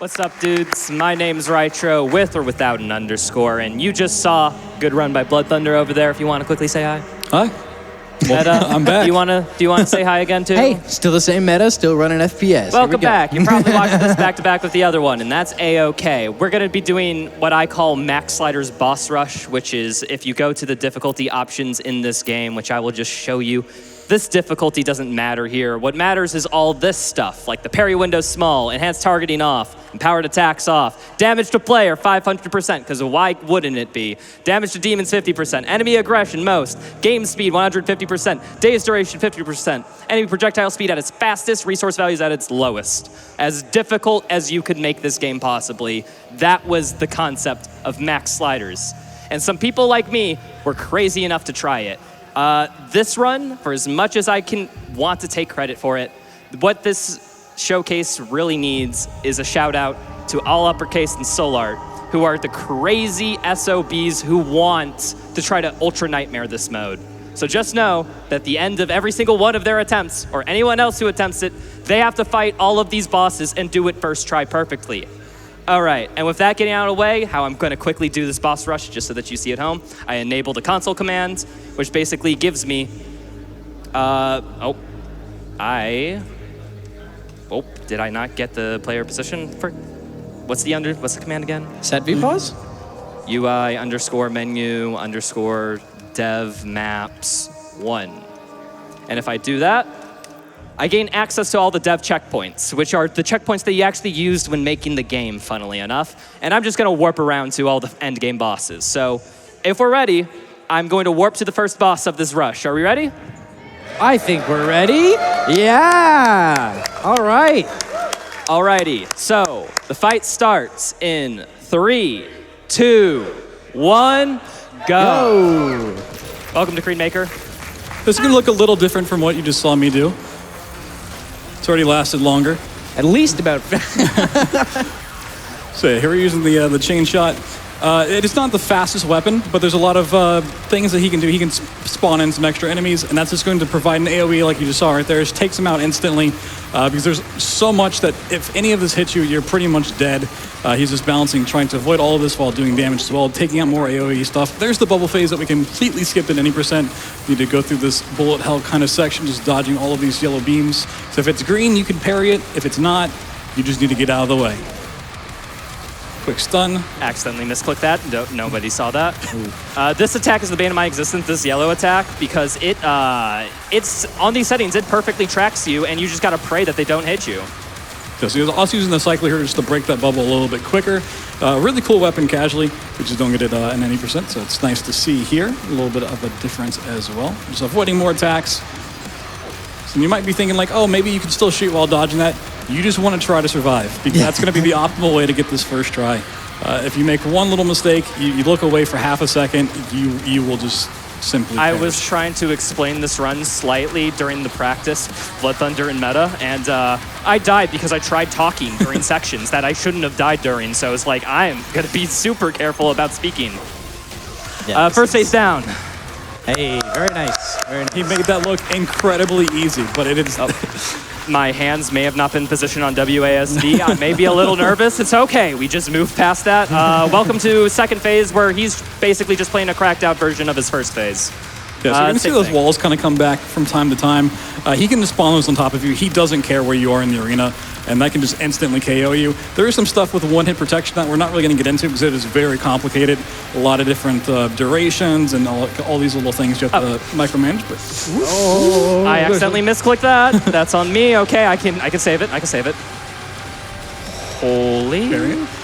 What's up, dudes? My name's Rytro, with or without an underscore, and you just saw good run by Blood Thunder over there. If you want to quickly say hi. Hi. Well, I'm back. Do you want to say hi again too? Hey, still the same meta, still running FPS. Welcome back. You're probably watching this back to back with the other one, and that's A-OK. We're going to be doing what I call Max Sliders Boss Rush, which is if you go to the difficulty options in this game, which I will just show you. This difficulty doesn't matter here. What matters is all this stuff, like the parry window small, enhanced targeting off, empowered attacks off, damage to player 500%, because why wouldn't it be? Damage to demons 50%, enemy aggression most, game speed 150%, days duration 50%, enemy projectile speed at its fastest, resource values at its lowest. As difficult as you could make this game possibly, that was the concept of Max Sliders. And some people like me were crazy enough to try it. This run, for as much as I can want to take credit for it, what this showcase really needs is a shout out to All Uppercase and Solart, who are the crazy SOBs who want to try to Ultra Nightmare this mode. So just know that at the end of every single one of their attempts, or anyone else who attempts it, they have to fight all of these bosses and do it first try perfectly. All right, and with that getting out of the way, how I'm going to quickly do this boss rush, just so that you see at home, I enable the console command, which basically gives me, did I not get the player position for, what's the command again? Set vpause? UI underscore menu underscore dev maps 1. And if I do that, I gain access to all the dev checkpoints, which are the checkpoints that you actually used when making the game, funnily enough. And I'm just going to warp around to all the end game bosses. So if we're ready, I'm going to warp to the first boss of this rush. Are we ready? I think we're ready. Yeah. All right. Alrighty. So the fight starts in 3, 2, 1, go. Welcome to Creed Maker. This is going to look a little different from what you just saw me do. It's already lasted longer. At least about. So yeah, here we're using the chain shot. It is not the fastest weapon, but there's a lot of things that he can do. He can spawn in some extra enemies, and that's just going to provide an AoE like you just saw right there. It just takes them out instantly because there's so much that if any of this hits you, you're pretty much dead. He's just balancing, trying to avoid all of this while doing damage as well, taking out more AoE stuff. There's the bubble phase that we completely skipped at any percent. You need to go through this bullet hell kind of section, just dodging all of these yellow beams. So if it's green, you can parry it. If it's not, you just need to get out of the way. Quick stun. Accidentally misclicked that. No, nobody saw that. This attack is the bane of my existence, this yellow attack, because it's on these settings, it perfectly tracks you, and you just gotta pray that they don't hit you. So he was also using the cycler here just to break that bubble a little bit quicker. Really cool weapon casually. We just don't get it in any percent, so it's nice to see here. A little bit of a difference as well. Just avoiding more attacks. So you might be thinking like, oh, maybe you can still shoot while dodging that. You just want to try to survive, because that's going to be the optimal way to get this first try. If you make one little mistake, you look away for half a second, you will just simply perish. I was trying to explain this run slightly during the practice, Blood Thunder and meta, and I died because I tried talking during sections that I shouldn't have died during, so it's like, I'm going to be super careful about speaking. Yeah, first face down. Hey, very nice. Very nice. He made that look incredibly easy, but it is... My hands may have not been positioned on WASD. I may be a little nervous. It's okay. We just moved past that. Welcome to second phase, where he's basically just playing a cracked out version of his first phase. Yeah, so you're going to see those walls kind of come back from time to time. He can just spawn those on top of you. He doesn't care where you are in the arena, and that can just instantly KO you. There is some stuff with one-hit protection that we're not really going to get into because it is very complicated. A lot of different durations and all these little things you have to micromanage. But I accidentally misclicked that. That's on me. Okay, I can save it. I can save it. Holy.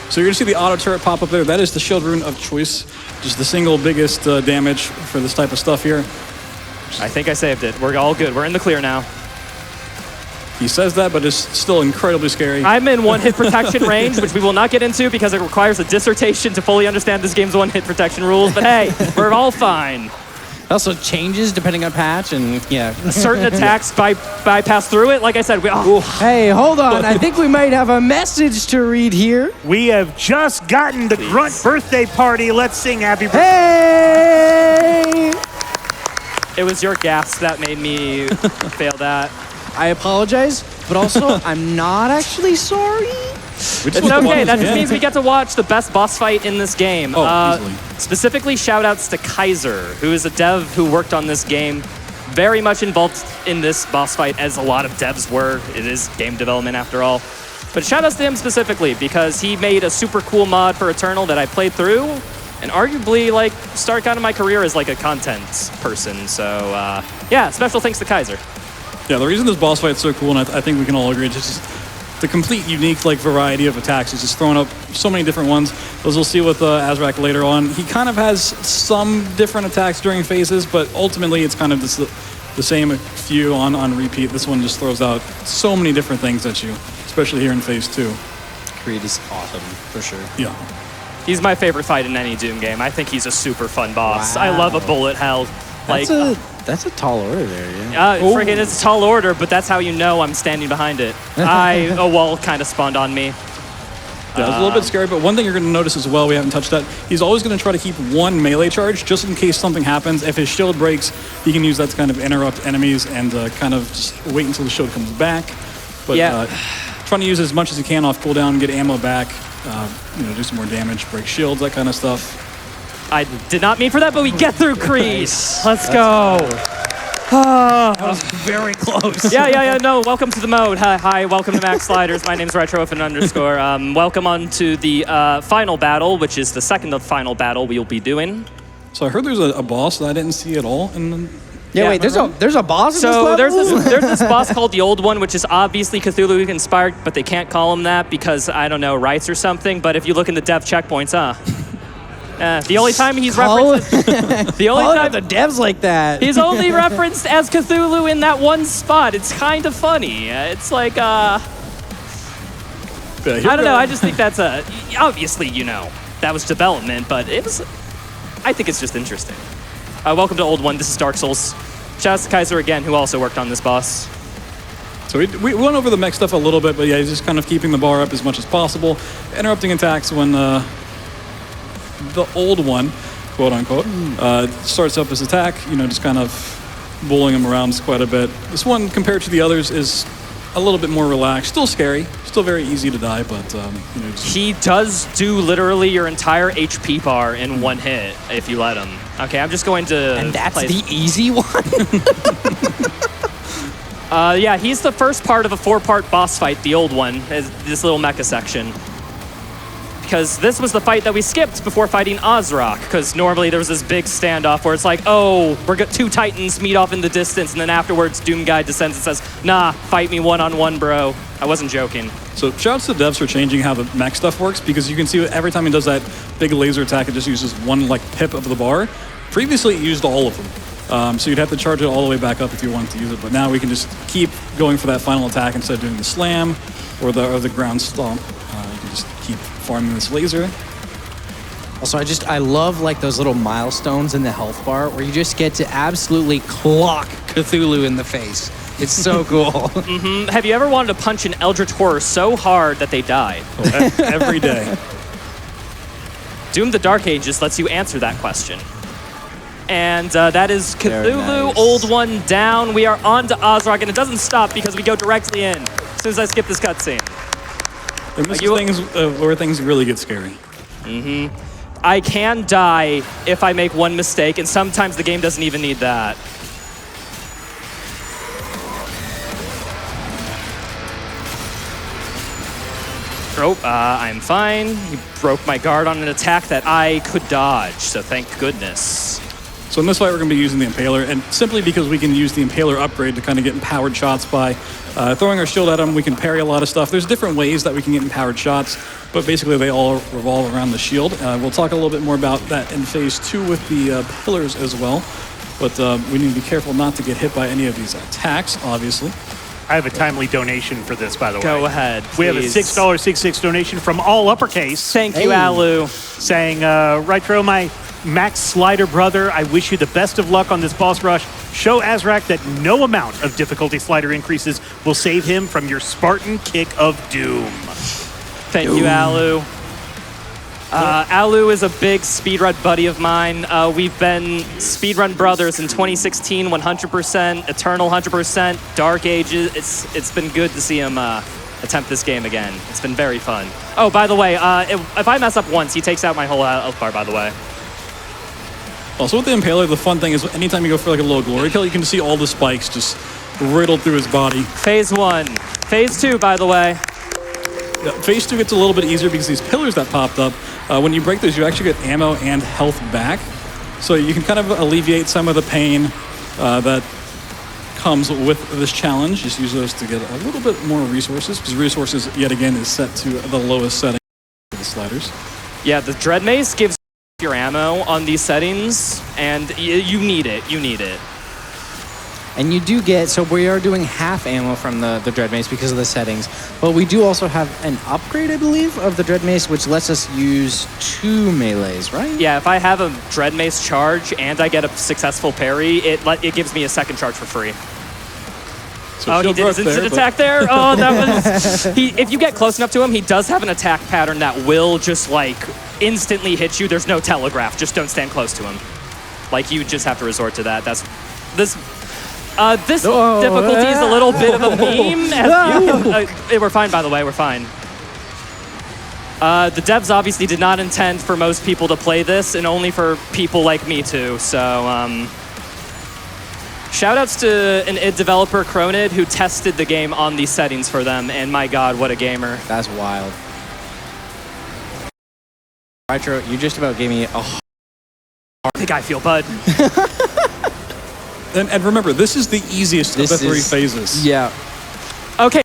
So you're going to see the auto turret pop up there. That is the shield rune of choice. Just the single biggest damage for this type of stuff here. I think I saved it. We're all good. We're in the clear now. He says that, but it's still incredibly scary. I'm in one-hit protection range, which we will not get into because it requires a dissertation to fully understand this game's one-hit protection rules. But hey, we're all fine. It also changes depending on patch, and yeah. Certain attacks bypass through it. Like I said, Hey, hold on. I think we might have a message to read here. We have just gotten the Grunt birthday party. Let's sing happy birthday. Hey! It was your gasp that made me fail that. I apologize, but also I'm not actually sorry. It's okay. That just means we get to watch the best boss fight in this game. Oh, easily. Specifically, shoutouts to Kaiser, who is a dev who worked on this game. Very much involved in this boss fight, as a lot of devs were. It is game development after all. But shoutouts to him specifically, because he made a super cool mod for Eternal that I played through, and arguably, like, start kind of my career as, like, a content person. So, yeah, special thanks to Kaiser. Yeah, the reason this boss fight's so cool, and I think we can all agree, it's just the complete unique like variety of attacks. He's just throwing up so many different ones. As we'll see with Ozrock later on, he kind of has some different attacks during phases, but ultimately it's kind of just the same few on repeat. This one just throws out so many different things at you, especially here in phase 2. Creed is awesome, for sure. Yeah. He's my favorite fight in any Doom game. I think he's a super fun boss. Wow. I love a bullet hell. Like, That's a tall order there, yeah. Friggin' it's a tall order, but that's how you know I'm standing behind it. A wall kind of spawned on me. Yeah, it's a little bit scary, but one thing you're going to notice as well, we haven't touched that, he's always going to try to keep one melee charge just in case something happens. If his shield breaks, he can use that to kind of interrupt enemies and kind of just wait until the shield comes back. But trying to use as much as he can off cooldown, get ammo back, do some more damage, break shields, that kind of stuff. I did not mean for that, but we get through Creed. Let's go. That was very close. Yeah, no, welcome to the mode. Hi, welcome to Max Sliders. My name's RetroFan_. Welcome on to the final battle, which is the second final battle we'll be doing. So I heard there's a boss that I didn't see at all. Yeah, wait, there's a boss in this level? there's this boss called the Old One, which is obviously Cthulhu inspired, but they can't call him that because, I don't know, rights or something. But if you look in the dev checkpoints, the only time he's referenced, the only time the devs like that. he's only referenced as Cthulhu in that one spot. It's kind of funny. It's like, I don't know. I just think that's obviously, that was development, but I think it's just interesting. Welcome to Old One. This is Dark Souls. Shout out to Kaiser again, who also worked on this boss. So we went over the mech stuff a little bit, but yeah, he's just kind of keeping the bar up as much as possible, interrupting attacks when the Old One, quote unquote, starts up his attack, just kind of bullying him around quite a bit. This one, compared to the others, is a little bit more relaxed. Still scary, still very easy to die, but he does do literally your entire HP bar in one hit if you let him. Okay, I'm just going to. And that's the easy one. Yeah, he's the first part of a 4-part boss fight. The Old One is this little mecha section. Because this was the fight that we skipped before fighting Ozrock, because normally there was this big standoff where it's like, oh, we're got 2 titans meet off in the distance, and then afterwards Doom Guy descends and says, nah, fight me one-on-one, bro. I wasn't joking. So shouts to devs for changing how the mech stuff works, because you can see every time he does that big laser attack, it just uses one pip of the bar. Previously it used all of them. So you'd have to charge it all the way back up if you wanted to use it, but now we can just keep going for that final attack instead of doing the slam or the ground stomp. You can just keep farming this laser. Also, I love those little milestones in the health bar where you just get to absolutely clock Cthulhu in the face. It's so cool. Mm-hmm. Have you ever wanted to punch an Eldritch Horror so hard that they died? Every day. Doom the Dark Ages lets you answer that question. And that is Cthulhu, nice. Old One down. We are on to Ozrock, and it doesn't stop because we go directly in as soon as I skip this cutscene. And this is things where things really get scary. Mm-hmm. I can die if I make one mistake, and sometimes the game doesn't even need that. Oh, I'm fine. He broke my guard on an attack that I could dodge, so thank goodness. So in this fight, we're going to be using the Impaler, and simply because we can use the Impaler upgrade to kind of get empowered shots by throwing our shield at him, we can parry a lot of stuff. There's different ways that we can get empowered shots, but basically they all revolve around the shield. We'll talk a little bit more about that in phase 2 with the pillars as well, but we need to be careful not to get hit by any of these attacks, obviously. I have a timely donation for this, by the way. Go ahead, please. We have a $6.66 donation from All Uppercase. Thank you, Alu. Saying, Retro, my Max Slider brother, I wish you the best of luck on this boss rush. Show Ozrock that no amount of difficulty slider increases will save him from your Spartan kick of doom. Thank you, Alu. Alu is a big speedrun buddy of mine. We've been speedrun brothers in 2016, 100%, Eternal 100%, Dark Ages. It's been good to see him attempt this game again. It's been very fun. Oh, by the way, if I mess up once, he takes out my whole health bar, by the way. Also with the Impaler, the fun thing is anytime you go for like a little glory kill, you can see all the spikes just riddled through his body. Phase 1. Phase 2, by the way. Yeah, phase 2 gets a little bit easier because these pillars that popped up, when you break those, you actually get ammo and health back. So you can kind of alleviate some of the pain that comes with this challenge. Just use those to get a little bit more resources, because resources, yet again, is set to the lowest setting for the sliders. Yeah, the Dread Mace gives your ammo on these settings, and you need it. You need it. And you do get, so we are doing half ammo from the Dread Mace because of the settings, but we do also have an upgrade, I believe, of the Dread Mace, which lets us use 2 melees, right? Yeah, if I have a Dread Mace charge and I get a successful parry, it gives me a second charge for free. So Oh, he did his instant attack there? Oh, that was... if you get close enough to him, he does have an attack pattern that will just, like, instantly hit you. There's no telegraph. Just don't stand close to him. Like, you just have to resort to that. This difficulty is a little bit of a meme. We're fine, by the way. We're fine. The devs obviously did not intend for most people to play this, and only for people like me too. So, shoutouts to an id developer, Cronid, who tested the game on these settings for them. And my God, what a gamer! That's wild. Nitro, you just about gave me a. I think I feel Bud. And remember, this is the easiest of the 3 phases. Yeah. Okay.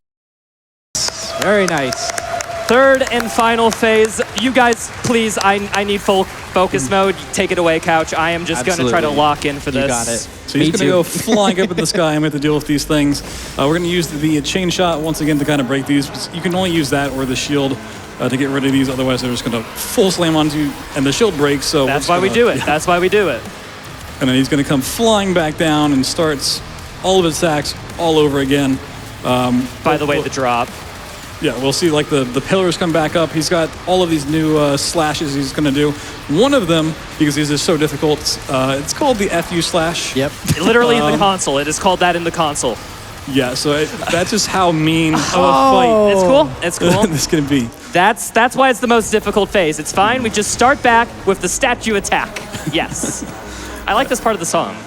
Very nice. Third and final phase. You guys, please, I need full focus mode. Take it away, Couch. I am just going to try to lock in for this. You got it. So he's going to go flying up in the sky and we have to deal with these things. We're going to use the chain shot once again to kind of break these. You can only use that or the shield to get rid of these. Otherwise, they're just going to full slam onto you and the shield breaks. So that's why we do it. That's why we do it. And then he's going to come flying back down and starts all of his attacks all over again. By the way, the drop. Yeah, we'll see like the pillars come back up. He's got all of these new slashes he's going to do. One of them, because these are so difficult, it's called the FU slash. Yep. Literally in the console. It is called that in the console. Yeah, so that's just how mean of a fight. It's cool. It's cool. This can be. That's why it's the most difficult phase. It's fine. We just start back with the statue attack. Yes. I like this part of the song.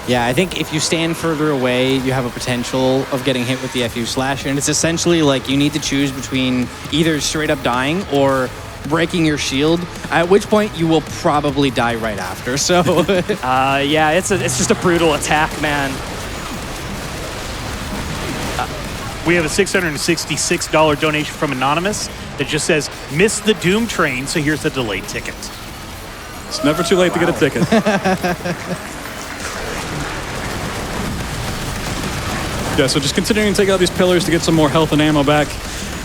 Yeah, I think if you stand further away, you have a potential of getting hit with the FU slash, and it's essentially like you need to choose between either straight up dying or breaking your shield, at which point you will probably die right after. So yeah, it's just a brutal attack, man. We have a $666 donation from Anonymous that just says, "Missed the Doom train, so here's a delayed ticket." It's never too late to get a ticket. Yeah, so just continuing to take out these pillars to get some more health and ammo back.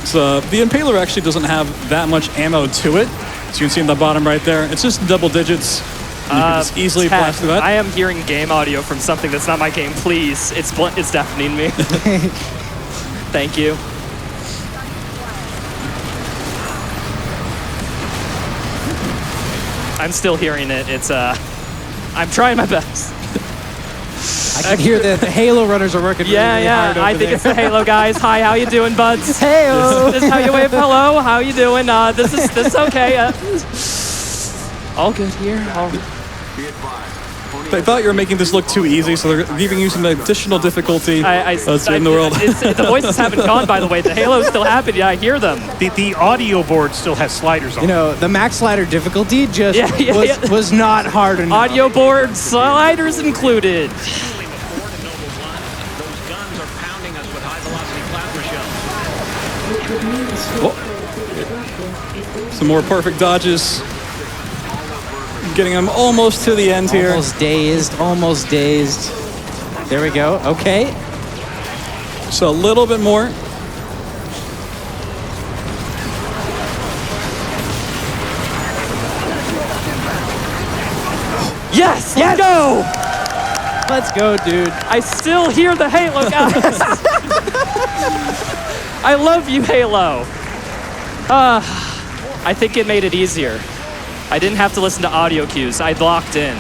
So the Impaler actually doesn't have that much ammo to it. So you can see in the bottom right there, it's just double digits. You can just easily blast through that. I am hearing game audio from something that's not my game. Please, it's deafening me. Thank you. I'm still hearing it. It's I'm trying my best. I can hear the Halo runners are working really hard over I think there. it's the Halo guys. Hi, how you doing, buds? Hey-o. This is how you wave hello. How you doing? This is okay. All good here. They thought you were making this look too easy, so they're giving you some additional difficulty in the world. The voices haven't gone, by the way. The Halo's still happening. Yeah, I hear them. The audio board still has sliders on it. You know, the max slider difficulty just was not hard enough. Audio board sliders included. Some more perfect dodges. Getting him almost to the end here. Almost dazed. There we go. Okay. So a little bit more. Yes, let's go. Let's go, dude. I still hear the Halo guys. I love you, Halo. I think it made it easier. I didn't have to listen to audio cues. I locked in.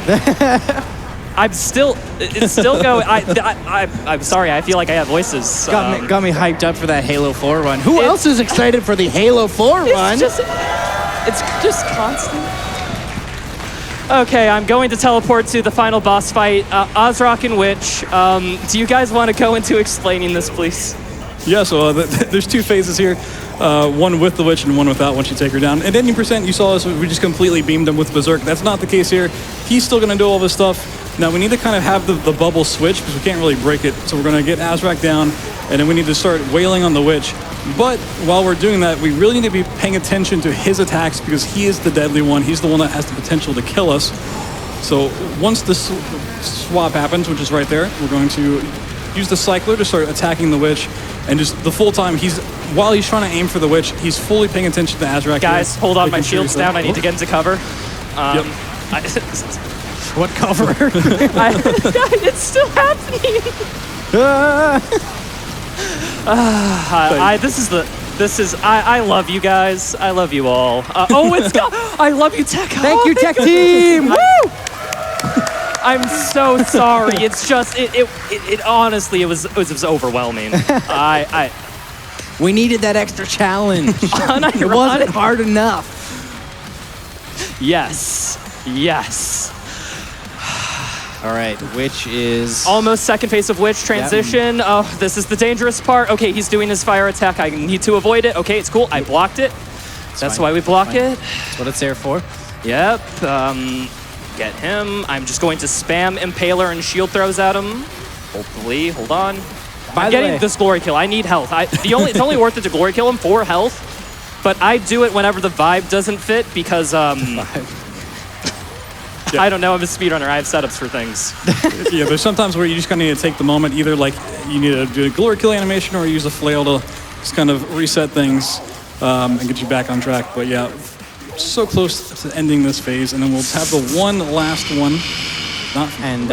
it's still going. I'm sorry, I feel like I have voices. Got me hyped up for that Halo 4 run. Who else is excited for the Halo 4 run? It's just constant. Okay, I'm going to teleport to the final boss fight, Ozrock and Witch. Do you guys want to go into explaining this, please? Yeah, so there's two phases here. One with the Witch and one without once you take her down. At 80%, you saw us, we just completely beamed him with Berserk. That's not the case here. He's still going to do all this stuff. Now, we need to kind of have the bubble switch because we can't really break it. So we're going to get Ozrock down, and then we need to start wailing on the Witch. But while we're doing that, we really need to be paying attention to his attacks because he is the deadly one. He's the one that has the potential to kill us. So once the swap happens, which is right there, we're going to use the Cycler to start attacking the Witch. And just the full time, while he's trying to aim for the Witch, he's fully paying attention to Ozrock. Guys, hold on, my shield's down. I need to get into cover. What cover? It's still happening. I love you guys. I love you all. I love you, Tech. Thank you, Tech Team. Woo! I'm so sorry. It's just it honestly it was overwhelming. We needed that extra challenge. It wasn't hard enough. Yes. All right, Witch is almost second phase of Witch transition. Yep. Oh, this is the dangerous part. Okay, he's doing his fire attack. I need to avoid it. Okay, it's cool. I blocked it. That's why we block it. That's what it's there for. Yep. Get him. I'm just going to spam Impaler and shield throws at him. Hopefully, hold on. I'm getting this glory kill. I need health. It's only worth it to glory kill him for health, but I do it whenever the vibe doesn't fit because I don't know. I'm a speedrunner. I have setups for things. Yeah, there's sometimes where you just kind of need to take the moment. Either like you need to do a glory kill animation or use a flail to just kind of reset things and get you back on track. But yeah, so close to ending this phase, and then we'll have the one last one. And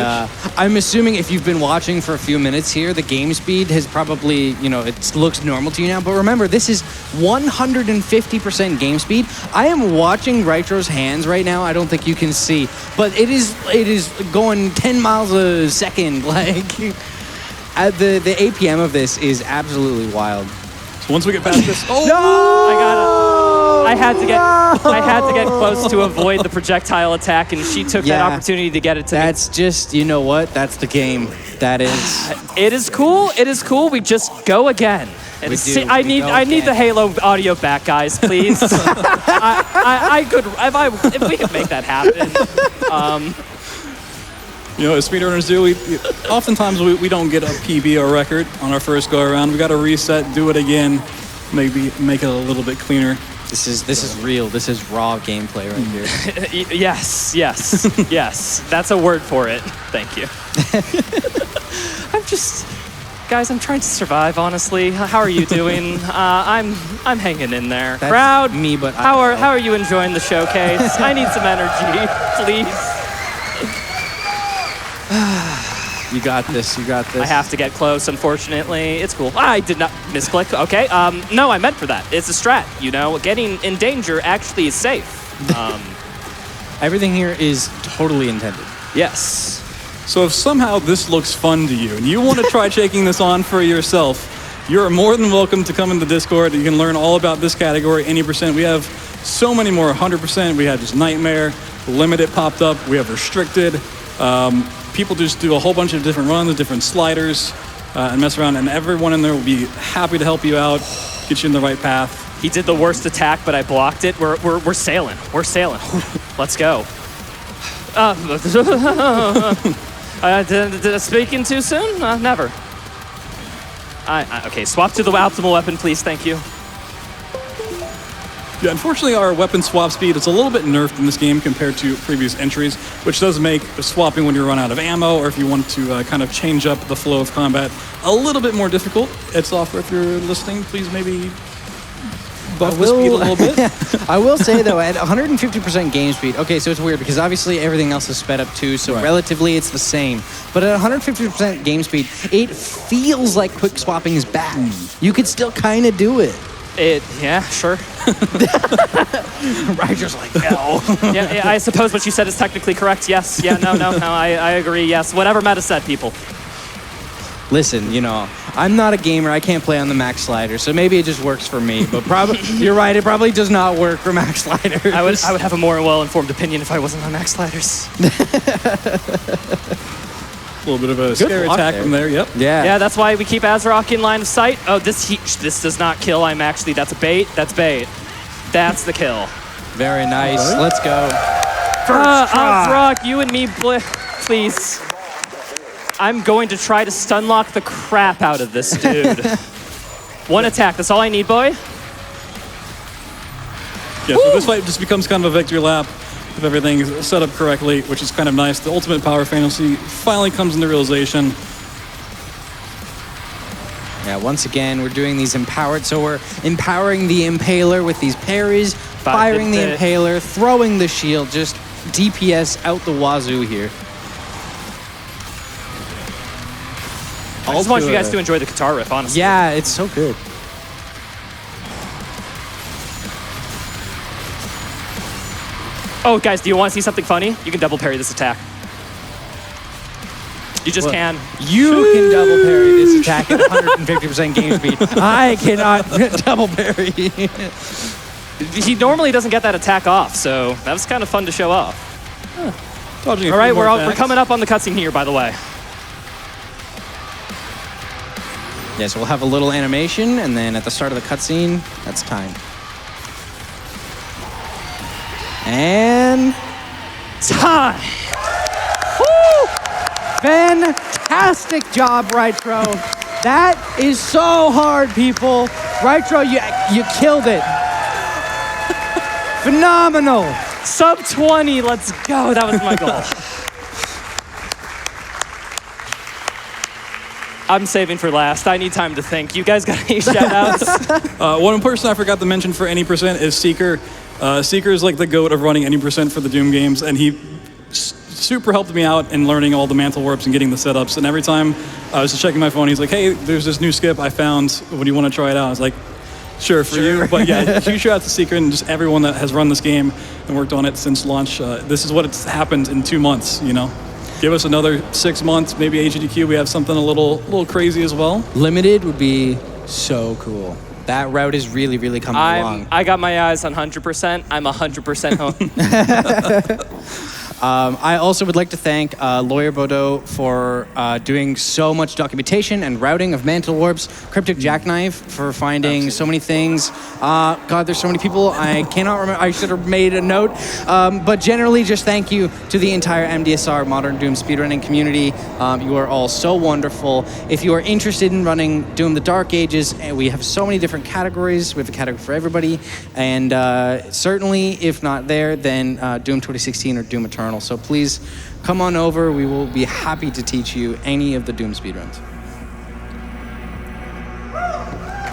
I'm assuming if you've been watching for a few minutes here, the game speed has probably, it looks normal to you now. But remember, this is 150% game speed. I am watching Ritro's hands right now. I don't think you can see, but it is going 10 miles a second. Like the APM of this is absolutely wild. So once we get past this, I had to get close to avoid the projectile attack, and she took that opportunity to get it to me. That's just, you know what? That's the game. That is. It is cool. It is cool. We just go again. I need the Halo audio back, guys, please. If we could make that happen. As speedrunners do, oftentimes we don't get a PB or record on our first go around. We got to reset, do it again, maybe make it a little bit cleaner. This is real. This is raw gameplay right here. Yes. That's a word for it. Thank you. Guys, I'm trying to survive, honestly. How are you doing? I'm hanging in there. That's Crowd, me, but how are you enjoying the showcase? I need some energy, please. You got this. I have to get close, unfortunately. It's cool. I did not misclick. Okay. No, I meant for that. It's a strat. Getting in danger actually is safe. Everything here is totally intended. Yes. So if somehow this looks fun to you and you want to try taking this on for yourself, you're more than welcome to come into Discord. You can learn all about this category, 80%. We have so many more, 100%. We have just Nightmare, Limited popped up. We have Restricted. People just do a whole bunch of different runs, different sliders, and mess around, and everyone in there will be happy to help you out, get you in the right path. He did the worst attack, but I blocked it. We're sailing. We're sailing. Let's go. Did I speak in too soon? Never. Okay, swap to the optimal weapon, please. Thank you. Yeah, unfortunately, our weapon swap speed is a little bit nerfed in this game compared to previous entries, which does make swapping when you run out of ammo or if you want to kind of change up the flow of combat a little bit more difficult. Ed Software, if you're listening, please maybe buff the speed a little bit. I will say, though, at 150% game speed, okay, so it's weird because obviously everything else is sped up too, so relatively it's the same. But at 150% game speed, it feels like quick swapping is bad. You could still kind of do it. Yeah, sure. Ryder's like, no. Yeah, I suppose what you said is technically correct. Yes. Yeah. No. I agree. Yes. Whatever Meta said, people. Listen, you know, I'm not a gamer. I can't play on the max slider, so maybe it just works for me. But probably, you're right. It probably does not work for max sliders. I would have a more well-informed opinion if I wasn't on max sliders. A little bit of a scare attack from there. Yep. Yeah. Yeah, that's why we keep Ozrock in line of sight. Oh, this does not kill. That's a bait. That's bait. That's the kill. Very nice. Right. Let's go. Ozrock, you and me, please. I'm going to try to stun lock the crap out of this dude. One attack. That's all I need, boy. Yeah, so this fight just becomes kind of a victory lap if everything is set up correctly, which is kind of nice. The ultimate power fantasy finally comes into realization. Yeah, once again, we're doing these empowered. So we're empowering the Impaler with these parries, firing the Impaler, throwing the shield, just DPS out the wazoo here. I just want you guys to enjoy the guitar riff, honestly. Yeah, it's so good. Oh, guys, do you want to see something funny? You can double parry this attack. You just can. You can double parry this attack at 150% game speed. I cannot double parry. He normally doesn't get that attack off, so that was kind of fun to show off. All right, we're coming up on the cutscene here, by the way. Yeah, so we'll have a little animation, and then at the start of the cutscene, that's time. And time! Woo! Fantastic job, Rytro. That is so hard, people. Rytro, you killed it. Phenomenal. Sub 20, let's go. That was my goal. I'm saving for last. I need time to think. You guys got any shout-outs? One person I forgot to mention for any percent is Seeker. Seeker is like the goat of running any percent for the Doom games, and he super helped me out in learning all the mantle warps and getting the setups. And every time I was just checking my phone, he's like, "Hey, there's this new skip I found. Would you want to try it out?" I was like, "Sure, for you." But yeah, huge shout out to Seeker and just everyone that has run this game and worked on it since launch. This is what it's happened in 2 months. You know, give us another 6 months, maybe SGDQ. We have something a little crazy as well. Limited would be so cool. That route is really, really coming along. I got my eyes on 100%. I'm 100% home. I also would like to thank Lawyer Bodo for doing so much documentation and routing of mantle warps, Cryptic Jackknife for finding so many things. God, there's so many people. I cannot remember. I should have made a note. But generally, just thank you to the entire MDSR Modern Doom speedrunning community. You are all so wonderful. If you are interested in running Doom the Dark Ages, we have so many different categories. We have a category for everybody. And certainly, if not there, then Doom 2016 or Doom Eternal. So please come on over. We will be happy to teach you any of the Doom speedruns.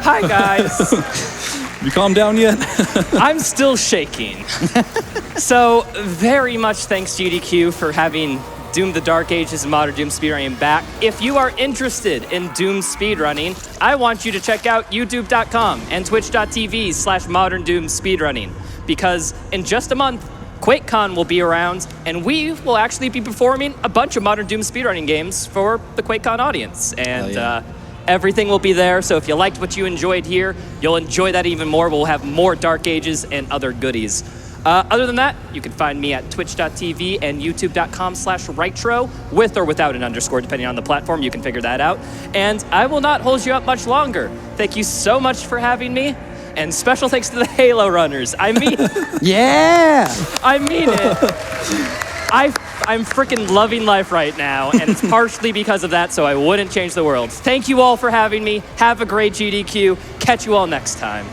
Hi, guys. You calm down yet? I'm still shaking. So very much thanks, GDQ, for having Doom the Dark Ages and Modern Doom speedrunning back. If you are interested in Doom speedrunning, I want you to check out youtube.com and twitch.tv/Modern Doom speedrunning, because in just a month, QuakeCon will be around, and we will actually be performing a bunch of Modern Doom speedrunning games for the QuakeCon audience. And everything will be there, so if you liked what you enjoyed here, you'll enjoy that even more. We'll have more Dark Ages and other goodies. Other than that, you can find me at twitch.tv and youtube.com/Rytro, with or without an underscore, depending on the platform. You can figure that out. And I will not hold you up much longer. Thank you so much for having me. And special thanks to the Halo runners. I mean, Yeah! I mean it. I'm freaking loving life right now, and it's partially because of that, so I wouldn't change the world. Thank you all for having me. Have a great GDQ. Catch you all next time.